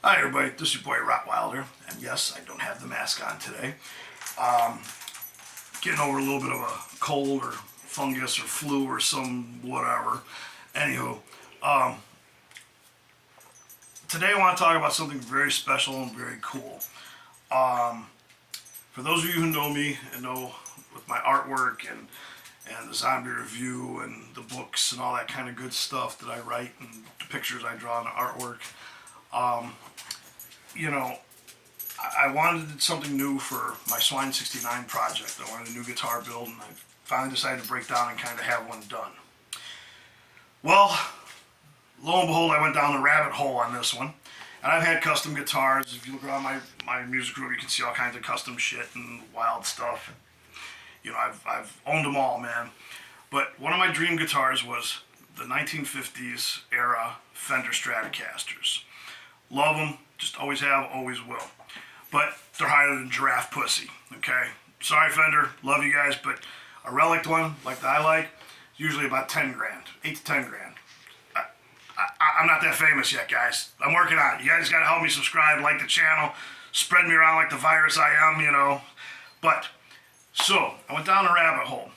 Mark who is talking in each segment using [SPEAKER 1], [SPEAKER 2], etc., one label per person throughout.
[SPEAKER 1] Hi everybody, this is your boy Rottweiler, and yes, I don't have the mask on today. Um, Getting over a little bit of a cold or fungus or flu or some whatever. Anywho, um, today I want to talk about something very special and very cool. Um, for those of you who know me and know with my artwork and the zombie review and the books and all that kind of good stuff that I write and the pictures I draw and the artwork, um, you know, I wanted something new for my Swine 69 project. I wanted a new guitar build, and I finally decided to break down and kind of have one done. Well, lo and behold, I went down the rabbit hole on this one. And I've had custom guitars. If you look around my music room, you can see all kinds of custom shit and wild stuff. You know, I've owned them all, man. But one of my dream guitars was the 1950s era Fender Stratocasters. Love them, just always have, always will. But they're higher than giraffe pussy, okay? Sorry, Fender, love you guys, but a relic one, like that I like, is usually about 10 grand, 8 to 10 grand. I'm not that famous yet, guys. I'm working on it. You guys gotta help me subscribe, like the channel, spread me around like the virus I am, you know. But, so, I went down a rabbit hole.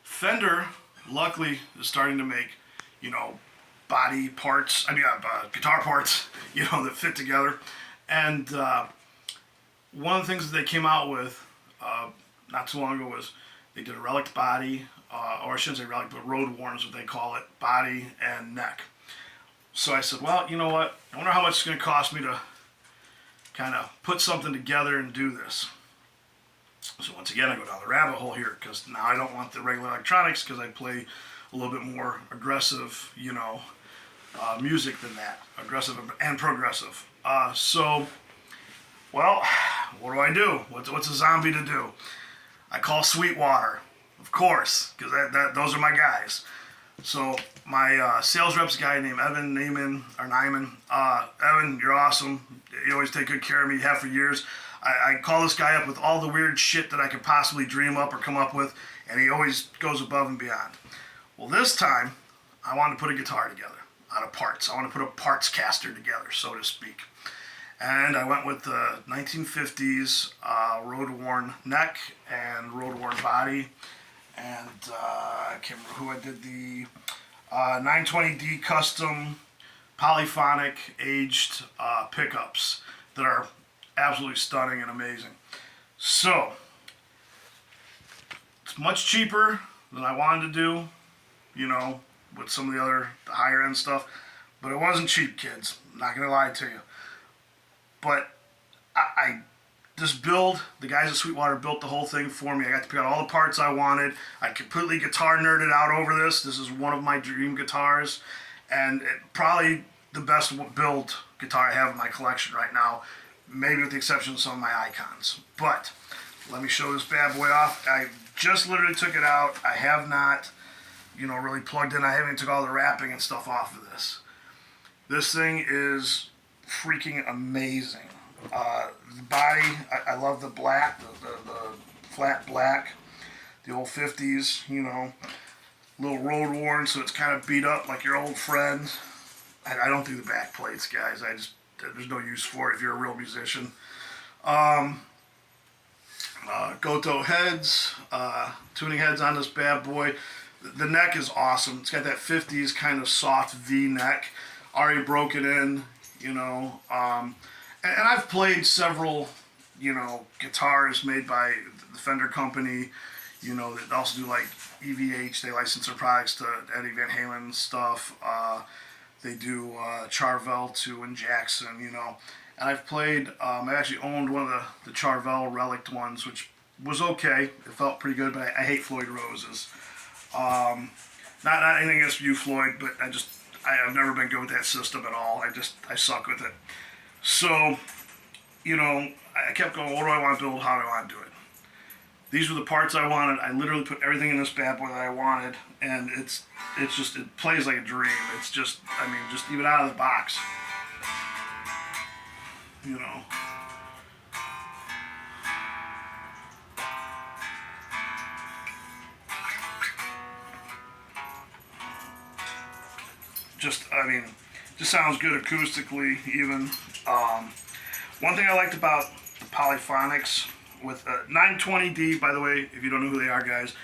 [SPEAKER 1] Fender, luckily, is starting to make, you know, body parts, guitar parts, you know, that fit together. And one of the things that they came out with not too long ago was they did a relic body, or I shouldn't say relic, but road worn is what they call it, body and neck. So I said, well, you know what? I wonder how much it's going to cost me to kind of put something together and do this. So once again, I go down the rabbit hole here because now I don't want the regular electronics because I play a little bit more aggressive, you know, music than that. Aggressive and progressive. So, well, what do? What's a zombie to do? I call Sweetwater, of course, because those are my guys. So my sales rep's a guy named Evan Neiman. Evan, you're awesome. You always take good care of me. You have for years. I call this guy up with all the weird shit that I could possibly dream up or come up with, and he always goes above and beyond. Well, this time, I wanted to put a guitar together out of parts. I want to put a parts caster together, so to speak. And I went with the 1950s road-worn neck and road-worn body. And I can't remember who I did the 920D custom polyphonic aged pickups that are absolutely stunning and amazing. So, it's much cheaper than I wanted to do, you know, with some of the other higher end stuff. But it wasn't cheap, kids. I'm not going to lie to you. But this build, the guys at Sweetwater built the whole thing for me. I got to pick out all the parts I wanted. I completely guitar nerded out over this. This is one of my dream guitars. And probably the best build guitar I have in my collection right now. Maybe with the exception of some of my icons. But let me show this bad boy off. I just literally took it out. I have not, you know, really plugged in. I haven't even took all the wrapping and stuff off of this. This thing is freaking amazing. The body, I love the black, the flat black, the old 50s, you know, little road worn, so it's kind of beat up like your old friend. I don't do the back plates, guys. There's no use for it if you're a real musician. Goto heads, tuning heads on this bad boy. The neck is awesome. It's got that 50s kind of soft V neck. Already broken in, you know. And I've played several, you know, guitars made by the Fender company, you know, that also do like EVH. They license their products to Eddie Van Halen stuff. They do Charvel too and Jackson, you know. And I've played, I actually owned one of the Charvel relic ones, which was okay. It felt pretty good, but I hate Floyd Roses. Not anything against you, Floyd, but I've never been good with that system at all. I suck with it. So, you know, I kept going, what do I want to build? How do I want to do it? These were the parts I wanted. I literally put everything in this bad boy that I wanted, and it plays like a dream. It's just, I mean, just even out of the box, you know. Just, I mean, Just sounds good acoustically, even. One thing I liked about the Polyphonics with 920D, by the way, if you don't know who they are, guys,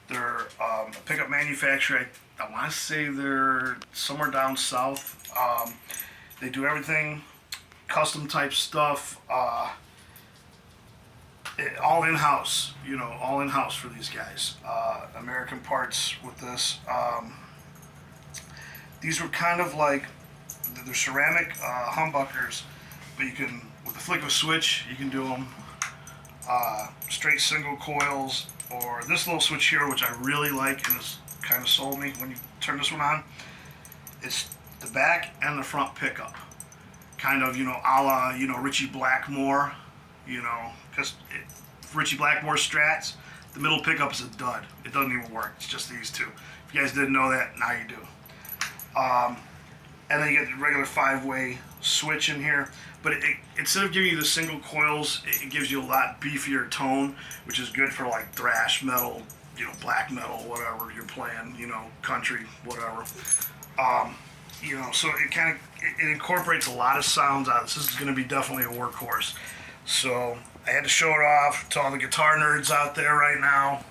[SPEAKER 1] they're a pickup manufacturer. I want to say they're somewhere down south. They do everything, custom type stuff, all in-house, you know, all in-house for these guys. American parts with this. These were kind of like, they're ceramic humbuckers, but you can, with the flick of a switch, you can do them straight single coils, or this little switch here, which I really like, and it's kind of sold me when you turn this one on. It's the back and the front pickup, kind of, you know, a la, you know, Richie Blackmore, you know, because Richie Blackmore Strats, the middle pickup is a dud. It doesn't even work. It's just these two. If you guys didn't know that, now you do. And then you get the regular 5-way switch in here, but instead of giving you the single coils, it gives you a lot beefier tone, which is good for like thrash metal, you know, black metal, whatever you're playing, you know, country, whatever. You know, so it kind of it incorporates a lot of sounds out of this. This is going to be definitely a workhorse. So I had to show it off to all the guitar nerds out there right now.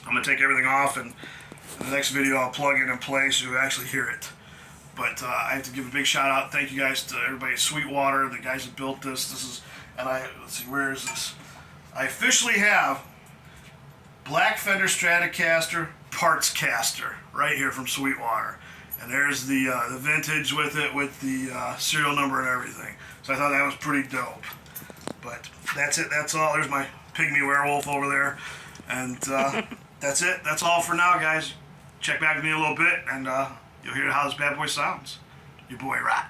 [SPEAKER 1] I'm going to take everything off, and in the next video I'll plug it in place so you actually hear it. But I have to give a big shout out. Thank you guys to everybody at Sweetwater, the guys that built this. This is, and let's see, where is this? I officially have black Fender Stratocaster parts caster right here from Sweetwater. And there's the vintage with it, with the serial number and everything. So I thought that was pretty dope. But that's it. That's all. There's my pygmy werewolf over there. And that's it. That's all for now, guys. Check back with me a little bit, and you'll hear how this bad boy sounds. Your boy Rot.